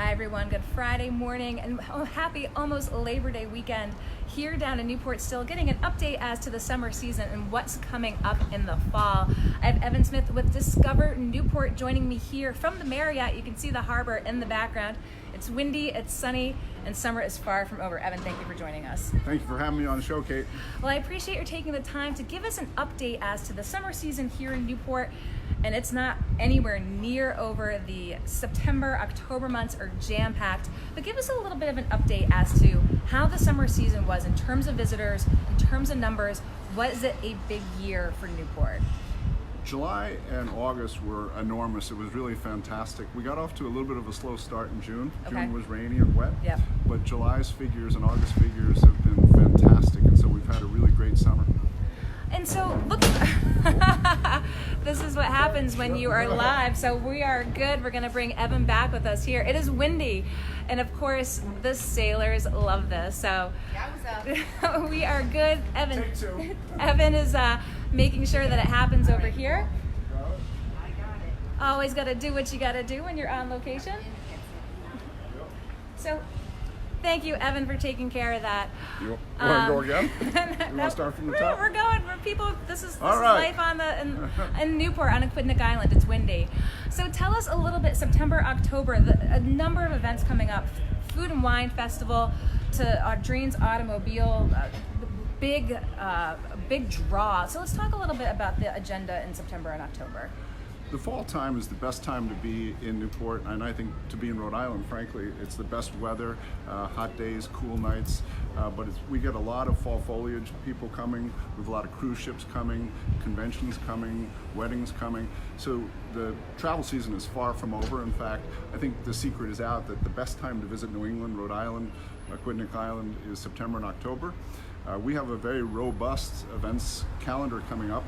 Hi everyone, good Friday morning and happy almost Labor Day weekend here down in Newport, still getting an update as to the summer season and what's coming up in the fall. I have Evan Smith with Discover Newport joining me here from the Marriott. You can see the harbor in the background. It's windy, it's sunny, and summer is far from over. Evan, thank you for joining us. Thank you for having me on the show, Kate. Well, I appreciate your taking the time to give us an update as to the summer season here in Newport. And it's not anywhere near over. The September, October months are jam-packed. But give us a little bit of an update as to how the summer season was in terms of visitors, in terms of numbers. Was it a big year for Newport? July and August were enormous. It was really fantastic. We got off to a little bit of a slow start in June. Okay. June was rainy and wet. Yep. But July's figures and August figures have been fantastic. And so we've had a really great summer. And so, look, this is what happens when you are live. So we are good. We're going to bring Evan back with us here. It is windy. And of course, the sailors love this. So we are good. Evan, Take two. Evan is making sure that it happens over here. Always got to do what you got to do when you're on location. So thank you, Evan, for taking care of that. You want to go again? You want to start from the top? We're going. For people, this is right. life on in Newport on Aquidneck Island. It's windy. So tell us a little bit. September, October, a number of events coming up. Food and Wine Festival to Audrine's Automobile. Big draw. So let's talk a little bit about the agenda in September and October. The fall time is the best time to be in Newport, and I think to be in Rhode Island, frankly. It's the best weather, hot days, cool nights, but we get a lot of fall foliage, people coming, we have a lot of cruise ships coming, conventions coming, weddings coming. So the travel season is far from over. In fact, I think the secret is out that the best time to visit New England, Rhode Island, Aquidneck Island is September and October. We have a very robust events calendar coming up.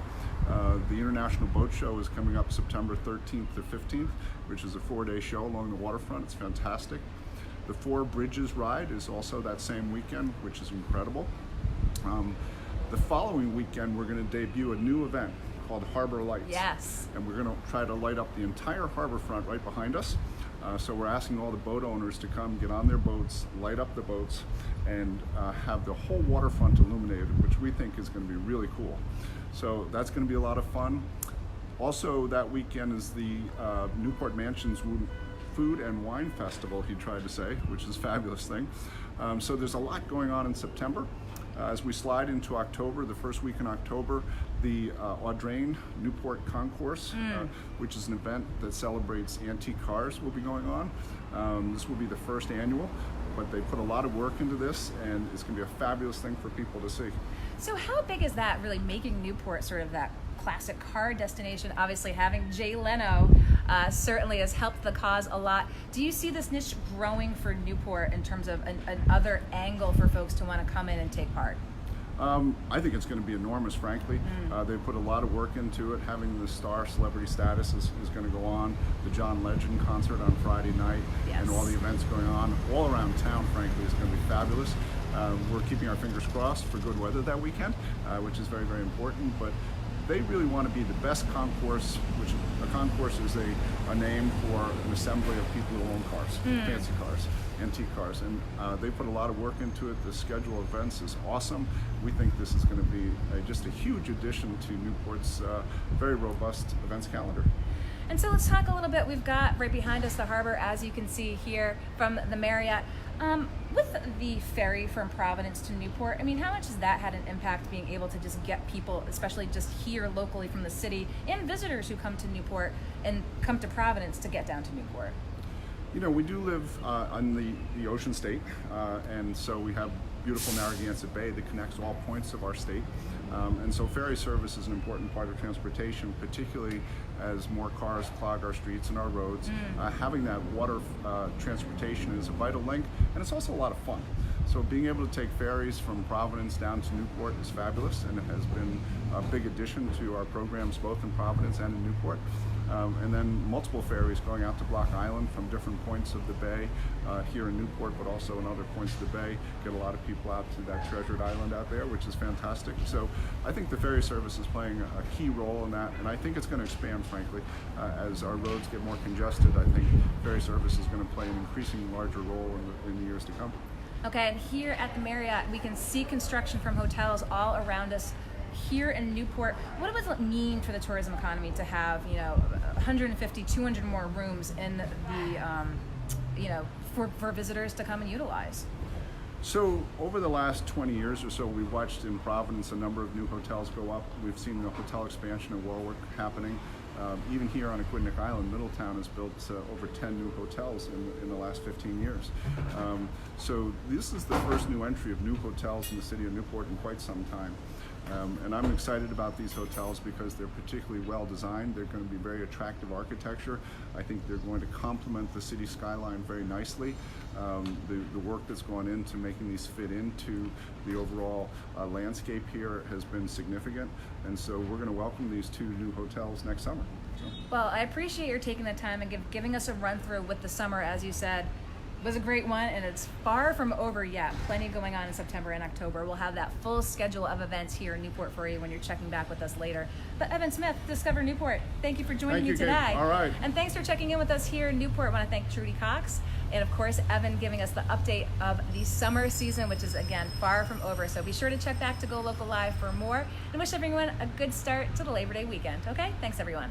The International Boat Show is coming up September 13th to 15th, which is a 4-day show along the waterfront. It's fantastic. The Four Bridges ride is also that same weekend, which is incredible. The following weekend, we're going to debut a new event called Harbor Lights. Yes. And we're going to try to light up the entire harbor front right behind us. So we're asking all the boat owners to come get on their boats, light up the boats, and have the whole waterfront illuminated, which we think is going to be really cool. So that's going to be a lot of fun. Also that weekend is the Newport Mansion's Food and Wine Festival, he tried to say, which is a fabulous thing. So there's a lot going on in September. As we slide into October, the first week in October, the Audrine Newport Concourse, which is an event that celebrates antique cars, will be going on. This will be the first annual, but they put a lot of work into this, and it's going to be a fabulous thing for people to see. So how big is that, really making Newport sort of that classic car destination? Obviously having Jay Leno certainly has helped the cause a lot. Do you see this niche growing for Newport in terms of another angle for folks to want to come in and take part? I think it's going to be enormous, frankly. They put a lot of work into it. Having the star celebrity status is going to go on. The John Legend concert on Friday night, yes, and all the events going on all around town, frankly, is going to be fabulous. We're keeping our fingers crossed for good weather that weekend, which is very, very important. But they really want to be the best concourse, which a concourse is a name for an assembly of people who own cars, fancy cars, antique cars. And they put a lot of work into it. The schedule of events is awesome. We think this is going to be just a huge addition to Newport's very robust events calendar. And so let's talk a little bit. We've got right behind us the harbor, as you can see here from the Marriott. With the ferry from Providence to Newport, I mean, how much has that had an impact, being able to just get people, especially just here locally from the city, and visitors who come to Newport and come to Providence to get down to Newport? You know, we do live on the ocean state, and so we have beautiful Narragansett Bay that connects all points of our state. And so ferry service is an important part of transportation, particularly as more cars clog our streets and our roads. Having that water transportation is a vital link, and it's also a lot of fun. So being able to take ferries from Providence down to Newport is fabulous, and it has been a big addition to our programs both in Providence and in Newport. and then multiple ferries going out to Block Island from different points of the bay here in Newport, but also in other points of the bay. Get a lot of people out to that treasured island out there, which is fantastic. So I think the ferry service is playing a key role in that, and I think it's going to expand, frankly. As our roads get more congested, I think ferry service is going to play an increasingly larger role in the years to come. Okay, and here at the Marriott, we can see construction from hotels all around us here in Newport. What does it mean for the tourism economy to have, 150, 200 more rooms in the, for visitors to come and utilize? So over the last 20 years or so, we've watched in Providence a number of new hotels go up. We've seen the hotel expansion in Warwick happening. Even here on Aquidneck Island, Middletown has built over 10 new hotels in the last 15 years. So this is the first new entry of new hotels in the city of Newport in quite some time. And I'm excited about these hotels because they're particularly well designed. They're going to be very attractive architecture. I think they're going to complement the city skyline very nicely. The work that's gone into making these fit into the overall landscape here has been significant. And so we're going to welcome these 2 new hotels next summer. So. Well, I appreciate your taking the time and giving us a run through with the summer, as you said. It was a great one, and it's far from over yet. Plenty going on in September and October. We'll have that full schedule of events here in Newport for you when you're checking back with us later. But Evan Smith, Discover Newport, thank you for joining me today. Kate. All right. And thanks for checking in with us here in Newport. I want to thank Trudy Cox and, of course, Evan giving us the update of the summer season, which is, again, far from over. So be sure to check back to GoLocal Live for more, and wish everyone a good start to the Labor Day weekend. Okay? Thanks, everyone.